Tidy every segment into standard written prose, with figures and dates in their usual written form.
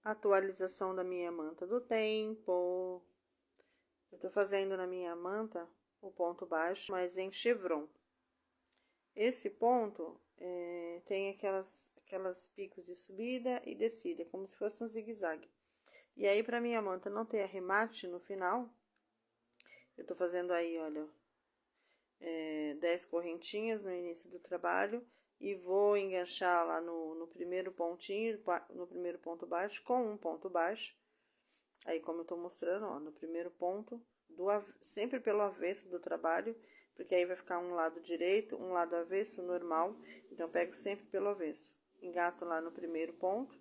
atualização da minha manta do tempo. Eu tô fazendo na minha manta o ponto baixo, mas em chevron. Esse ponto tem aquelas picos de subida e descida, como se fosse um zigue-zague. E aí, pra minha manta não ter arremate no final, eu tô fazendo aí, olha, 10 correntinhas no início do trabalho e vou enganchar lá no primeiro pontinho, no primeiro ponto baixo, com um ponto baixo. Aí, como eu tô mostrando, ó, no primeiro ponto, sempre pelo avesso do trabalho, porque aí vai ficar um lado direito, um lado avesso, normal. Então, eu pego sempre pelo avesso. Engato lá no primeiro ponto.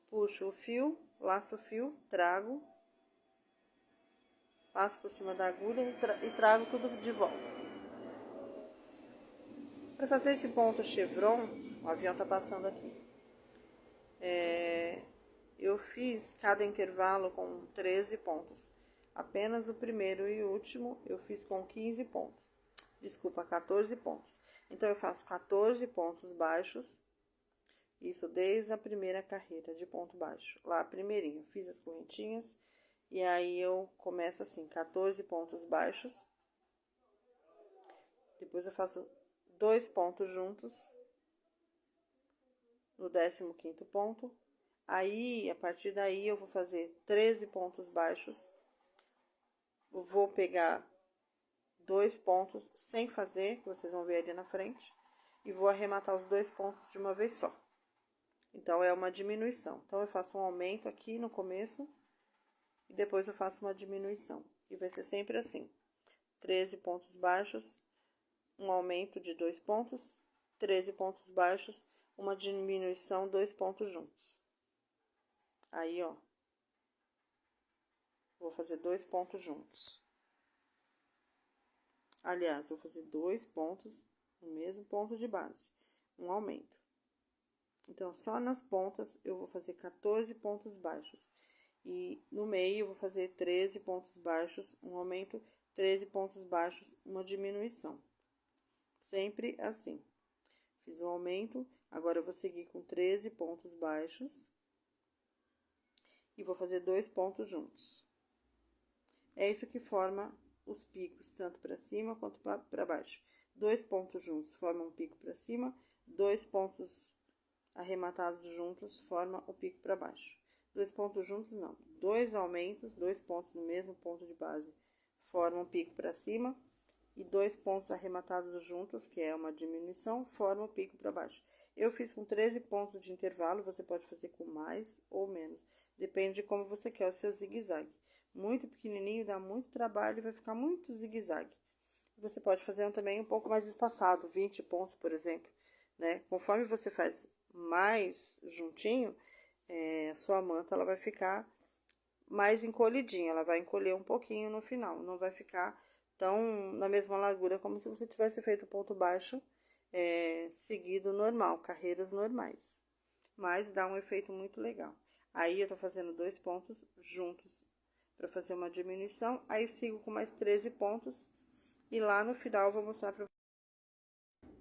Puxo o fio, laço o fio, trago. Passo por cima da agulha e trago tudo de volta. Para fazer esse ponto chevron, o avião tá passando aqui. Eu fiz cada intervalo com 13 pontos. Apenas o primeiro e o último eu fiz com 15 pontos. Desculpa, 14 pontos. Então, eu faço 14 pontos baixos. Isso desde a primeira carreira de ponto baixo. Lá, primeirinho, fiz as correntinhas. E aí, eu começo assim, 14 pontos baixos. Depois, eu faço 2 pontos juntos. No 15º ponto. Aí, a partir daí, eu vou fazer 13 pontos baixos. Vou pegar 2 pontos sem fazer, que vocês vão ver ali na frente. E vou arrematar os 2 pontos de uma vez só. Então, é uma diminuição. Então, eu faço um aumento aqui no começo. E depois eu faço uma diminuição. E vai ser sempre assim. 13 pontos baixos. Um aumento de 2 pontos. 13 pontos baixos. Uma diminuição, 2 pontos juntos. Aí, ó. Vou fazer 2 pontos juntos. Aliás, vou fazer 2 pontos no mesmo ponto de base. Um aumento. Então, só nas pontas eu vou fazer 14 pontos baixos. E no meio eu vou fazer 13 pontos baixos, um aumento, 13 pontos baixos, uma diminuição. Sempre assim. Fiz um aumento, agora eu vou seguir com 13 pontos baixos. E vou fazer 2 pontos juntos. É isso que forma os picos, tanto para cima quanto para baixo. 2 pontos juntos formam um pico para cima, 2 pontos arrematados juntos formam o pico para baixo. 2 pontos juntos não, 2 aumentos, 2 pontos no mesmo ponto de base formam um pico para cima e 2 pontos arrematados juntos, que é uma diminuição, formam o pico para baixo. Eu fiz com 13 pontos de intervalo, você pode fazer com mais ou menos, depende de como você quer o seu zigue-zague. Muito pequenininho dá muito trabalho e vai ficar muito zigue-zague. Você pode fazer também um pouco mais espaçado, 20 pontos, por exemplo, né? Conforme você faz mais juntinho, a sua manta ela vai ficar mais encolhidinha, ela vai encolher um pouquinho no final, não vai ficar tão na mesma largura como se você tivesse feito ponto baixo seguido normal, carreiras normais. Mas dá um efeito muito legal. Aí eu tô fazendo 2 pontos juntos para fazer uma diminuição, aí sigo com mais 13 pontos e lá no final eu vou mostrar para vocês.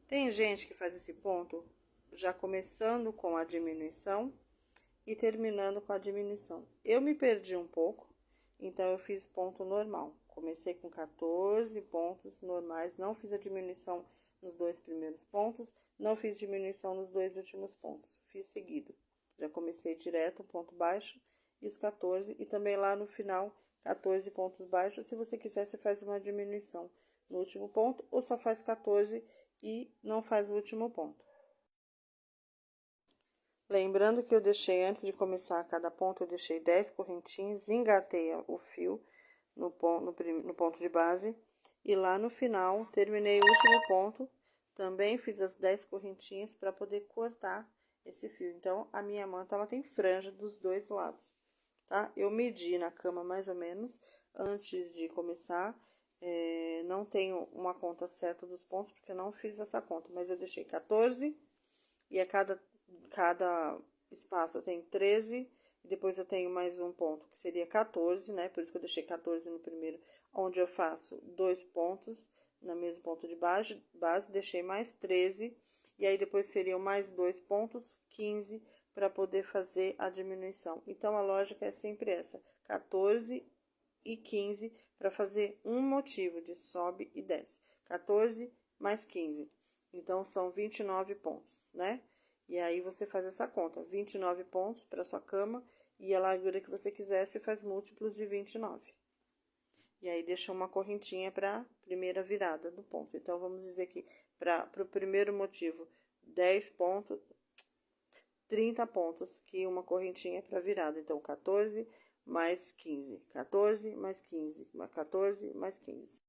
Tem gente que faz esse ponto já começando com a diminuição e terminando com a diminuição. Eu me perdi um pouco, então eu fiz ponto normal. Comecei com 14 pontos normais, não fiz a diminuição nos 2 primeiros pontos, não fiz diminuição nos 2 últimos pontos, fiz seguido. Já comecei direto, ponto baixo, e os 14, e também lá no final, 14 pontos baixos. Se você quiser, você faz uma diminuição no último ponto, ou só faz 14 e não faz o último ponto. Lembrando que eu deixei, antes de começar cada ponto, eu deixei 10 correntinhas, engatei o fio no ponto de base. E lá no final, terminei o último ponto, também fiz as 10 correntinhas para poder cortar esse fio. Então, a minha manta, ela tem franja dos dois lados, tá? Eu medi na cama mais ou menos, antes de começar. Não tenho uma conta certa dos pontos, porque eu não fiz essa conta, mas eu deixei 14 e a cada espaço eu tenho 13, e depois eu tenho mais um ponto, que seria 14, né? Por isso que eu deixei 14 no primeiro, onde eu faço 2 pontos no mesmo ponto de base, deixei mais 13, e aí depois seriam mais 2 pontos, 15, para poder fazer a diminuição. Então, a lógica é sempre essa: 14 e 15 para fazer um motivo de sobe e desce. 14 mais 15. Então, são 29 pontos, né? E aí, você faz essa conta: 29 pontos para sua cama, e a largura que você quiser, você faz múltiplos de 29. E aí, deixa uma correntinha para primeira virada do ponto. Então, vamos dizer que para o primeiro motivo, 10 pontos, 30 pontos, que uma correntinha para virada. Então, 14 mais 15, 14 mais 15, 14 mais 15.